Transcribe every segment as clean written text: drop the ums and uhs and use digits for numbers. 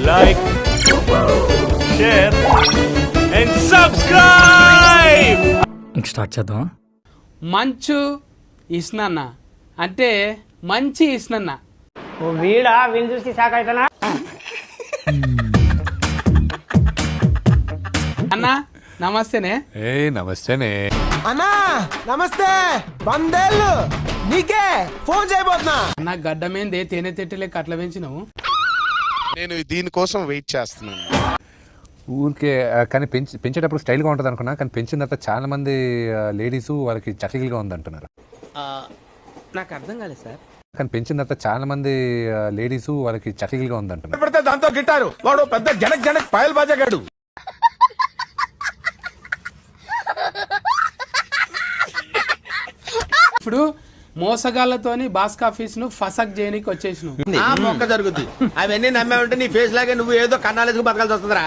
Like, share and subscribe. ఇంక start చేద్దాం. మంచు ఇస్నన్న అంటే మంచి ఇస్నన్న. వీడా వీళ్ళు చూసి షాక్ అవుతానా? అన్న నమస్తేనే. నమస్తేనే అన్నా నమస్తే. 100 ఏళ్ళు నీకే ఫోన్ చేయబోతున్నా. అన్న గడ్డమేందే తేనె తెట్టలే కట్ల పెంచినావు. నేను దీనికోసం వెయిట్ చేస్తున్నాను. ఊరికే కానీ పెంచేటప్పుడు స్టైల్గా ఉంటుంది అనుకున్నా, కానీ పెంచిన తర్వాత చాలా మంది లేడీస్ వాళ్ళకి చక్కగా ఉంది అంటున్నారు. నాకు అర్థం కాలేదు సార్. కానీ పెంచిన తర్వాత చాలా మంది లేడీస్ వాళ్ళకి చక్కగా ఉంది అంటున్నారు. పడితే దాంతో గిట్టారు వాడు పెద్ద జనక్ జనక్ పాయల్ బాజాగాడు. ఇప్పుడు మోసగాళ్ళతోని బాస్క్ ఆఫీస్ ను ఫసక్ చేయనికి వచ్చేసినావు. మొక్క జరుగుద్ది. అవన్నీ నమ్మే ఉంటే నీ ఫేస్ లాగే నువ్వు ఏదో కన్నాలేసుకు బతకాల్సి వస్తుందిరా.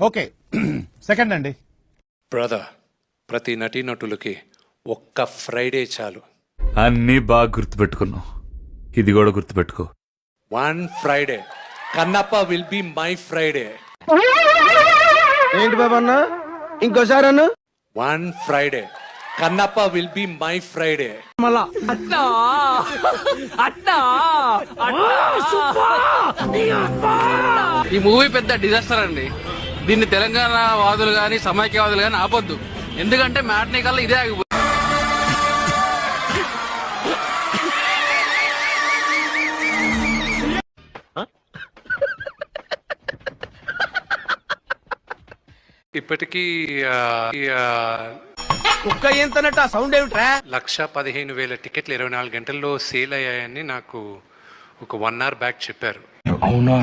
ఓకే సెకండ్ అండి. బ్రదర్, ప్రతి నటీనటులకి ఒక్క ఫ్రైడే చాలు. అన్నీ బాగా గుర్తుపెట్టుకున్నావు, ఇది కూడా గుర్తుపెట్టుకో. 1 Friday Kannappa will be my Friday. ఏంటి బాబా అన్న ఇంకోసారి అన్న? 1 Friday Kannappa will be my Friday. ఈ మూవీ పెద్ద డిజాస్టర్ అండి. దీన్ని తెలంగాణ వాదులు గాని సమైక్యవాదులు గాని ఆపొద్దు. ఎందుకంటే మ్యాట్నీ కల్లా ఇదే ఆగిపోతుంది. ఇప్పటికీ కుక్క ఏంతనట్టు ఆ సౌండ్ ఏమిట్రా? 1,15,000 టికెట్లు 24 గంటల్లో సేల్ అయ్యాయని నాకు ఒక 1 అవర్ బ్యాక్ చెప్పారు. అవునా?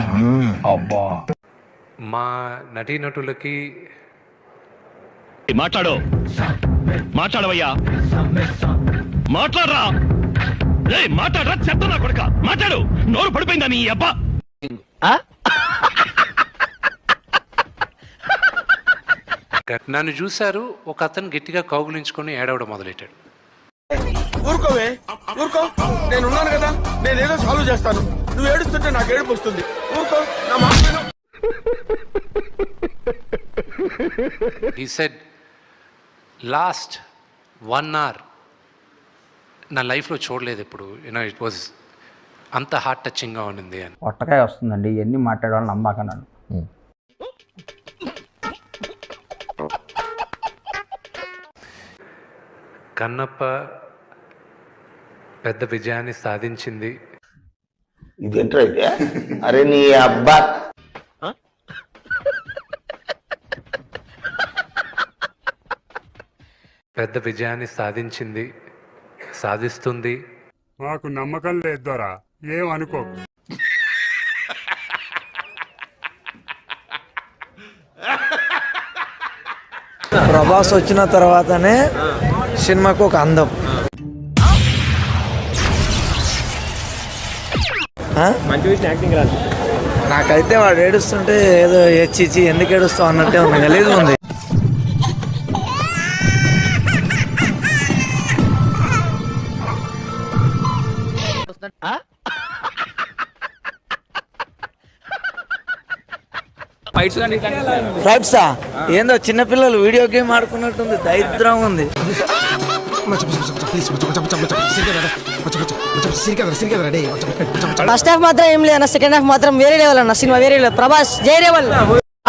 అబ్బా. మా నటీనటులకి మాట్లాడవయ్యా, మాట్లాడరా, మాట్లాడరా, చెప్తా కొడుక, మాట్లాడు. నోరు పడిపోయిందా నీ అబ్బా? నన్ను చూశారు, ఒక అతను గట్టిగా కౌగులించుకొని ఏడవడం మొదలెట్టాడు. ఊరుకోవే ఊరుకో, నేను ఉన్నాను కదా, నేనేదో సాల్వ్ చేస్తాను. నువ్వు ఏడుస్తుంటే నాకు ఏడుపు వస్తుంది. ఊరుకో, నా మాట విను. He said, లాస్ట్ 1 అవర్ నా లైఫ్లో చూడలేదు ఇప్పుడు. ఇట్ వాజ్ అంత హార్ట్ టచింగ్గా ఉన్నింది అని. పొట్టకాయ వస్తుందండి ఇవన్నీ మాట్లాడవాళ్ళు నమ్మాకన్నాను. కన్నప్ప పెద్ద విజయాన్ని సాధించింది. ఇదేంట్రా అయితే? అరే నీ అబ్బా. పెద్ద విజయాన్ని సాధించింది, సాధిస్తుంది. మాకు నమ్మకం లేదు దొరా, ఏం అనుకో. ప్రభాస్ వచ్చిన తర్వాతనే సినిమాకు ఒక అందం. నాకైతే వాడు ఏడుస్తుంటే ఏదో హెచ్చిచ్చి ఎందుకు ఏడుస్తావు అన్నట్టే ఉంది, గలీజ్ ఉంది. ఫైట్సా ఏందో చిన్నపిల్లలు వీడియో గేమ్ ఆడుకున్నట్టుంది, దరిద్రం ఉంది. ఫస్ట్ హాఫ్ మాత్రం ఏం లేదన్న, సెకండ్ హాఫ్ మాత్రం వేరే లెవెల్ అన్న. సినిమా వేరే లెవెల్. ప్రభాస్ జై లెవెల్.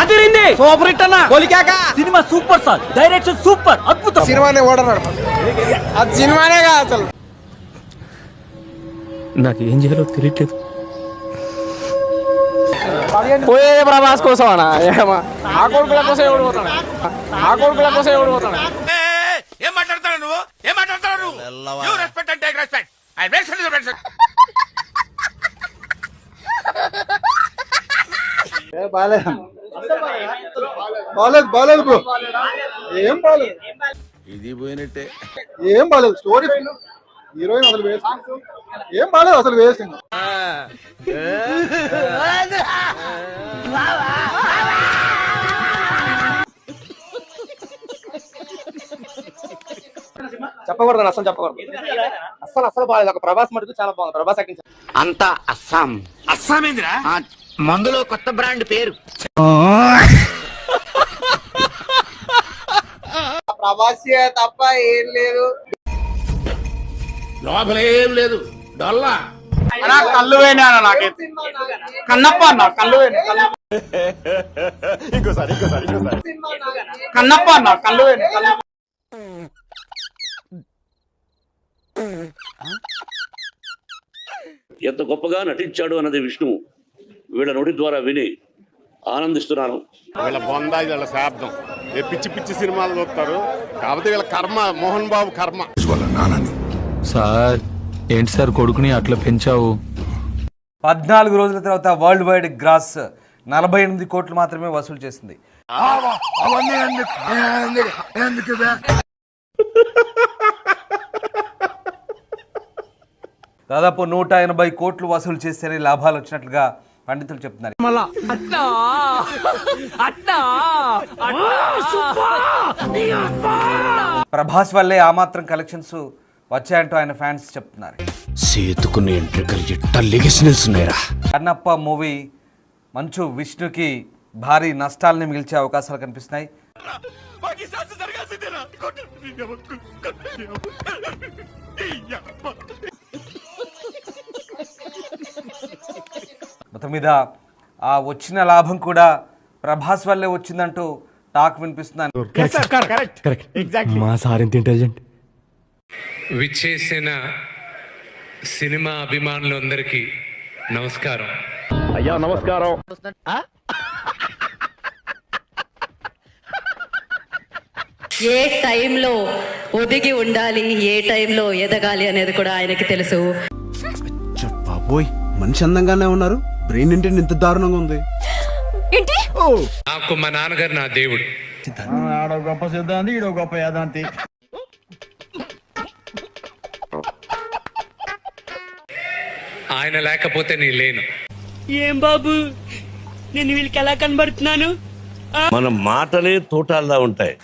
అదిరింది, సూపర్ హిట్ అన్న. కొలికాక cinema super sir, direction super, అద్భుతం. సినిమానే ఓడన్నాడు, అది సినిమానే కాదు అసలు. నాకు ఏం చేయాలో తెలియట్లేదు. పోయేదే ప్రభాస్ కోసం అన్న. ఆ కొడుకుల కోసం ఎవడు పోతాడు, ఆ కొడుకుల కోసం ఎవడు పోతాడు. ఏం మాట్లాడతాడు నువ్వు? ఏం మాట్లాడతాడు నువ్వు? You respect and take respect. I respect the respect. బాలేదు బ్రో, ఏం బాలేదు. ఇది పోయినట్టే. ఏం బాలేదు, స్టోరీ హీరోయిన్ అసలు వేస్ట్, ఏం బాలేదు అసలు వేస్ట్. చెప్పకూడదు అసలు చెప్పకూడదు అసలు బాగాలేదు. ఒక ప్రభాస్ మటుకు చాలా బాగుంది. ప్రభాస్ యాక్టింగ్ అంతా అస్సాం. అస్సామేంద్రా? మందులో కొత్త బ్రాండ్ పేరు. ప్రభాస్ తప్ప ఏం లేదు. లోపలేం లేదు, డొల్లా. కళ్ళు పోయినా నాకైతే. కన్నప్ప అన్న కళ్ళు పోయినా. కన్నప్ప అన్న కళ్ళు పోయినా. ఎంత గొప్పగా నటించాడు అన్నది విష్ణు వీళ్ళ నోటి ద్వారా విని ఆనందిస్తున్నాను. వీళ్ళ బొందా, వీళ్ళ శాబ్దం, పిచ్చి పిచ్చి సినిమాలు చూస్తారు. కాకపోతే వీళ్ళ కర్మ, మోహన్ బాబు కర్మ. సార్ ఏంటి సార్ కొడుకుని అట్లా పెంచావు? 14 రోజుల తర్వాత వరల్డ్ వైడ్ గ్రాస్ 48 కోట్లు మాత్రమే వసూలు చేసింది. దాదాపు 180 కోట్లు వసూలు చేస్తేనే లాభాలు వచ్చినట్లుగా పండితులు చెప్తున్నారు. ప్రభాస్ వల్లే ఆ మాత్రం కలెక్షన్స్ వచ్చాయంటూ ఆయన ఫ్యాన్స్ చెప్తున్నారు. కన్నప్ప మూవీ మంచు విష్ణుకి భారీ నష్టాలని మిగిల్చే అవకాశాలు కనిపిస్తున్నాయి. మొత్తం మీద ఆ వచ్చిన లాభం కూడా ప్రభాస్ వల్లే వచ్చిందంటూ టాక్ వినిపిస్తున్నాను. మా సార్ ఎంత ఇంటెలిజెంట్. విచ్చేసిన సినిమా అభిమానులందరికీ నమస్కారం. అయ్యా నమస్కారం. ఏ టైంలో ఒదిగి ఉండాలి, ఏ టైంలో ఎదగాలి అనేది కూడా ఆయనకి తెలుసు. బాబోయ్, మనిషి అందంగానే ఉన్నారు, బ్రెయిన్ ఏంటి ఇంత దారుణంగా ఉంది? ఏంటి? నాకు మా నాన్నగారు నా దేవుడు. ఆడో గొప్ప సిద్ధాంతి, ఈడో గొప్ప యాదాంతి. ఆయన లేకపోతే నీ లేను. ఏం బాబు నేను వీళ్ళకి ఎలా కనబడుతున్నాను? మన మాటలే తోటాల్లా ఉంటాయి.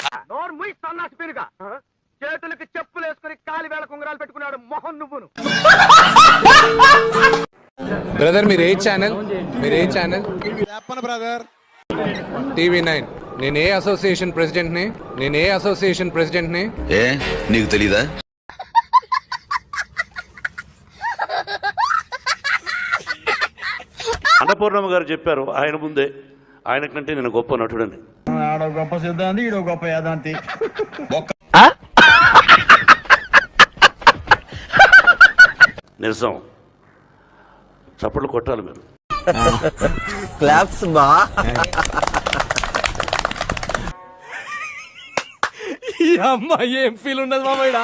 చేతులకి చెప్పులు వేసుకుని కాలి వేళ కుంగరాలు పెట్టుకున్నాడు మొహం నువ్వును. బ్రదర్ మీరు ఏ ఛానల్? Brother TV9. నేను ఏ అసోసియేషన్ ప్రెసిడెంట్ని? ఏ నీకు తెలీదా? అన్నపూర్ణమ్మ గారు చెప్పారు ఆయన ముందే, ఆయన కంటే నేను గొప్ప నటుడని. ఆడో గొప్ప సిద్ధాంతి, ఈడో గొప్ప యాదాంతి. నిజం. చప్పట్లు కొట్టాలి మీరు. క్లాప్స్ బా. ఈ అమ్మాయి ఏం ఫీల్ ఉన్నది మామయ్య.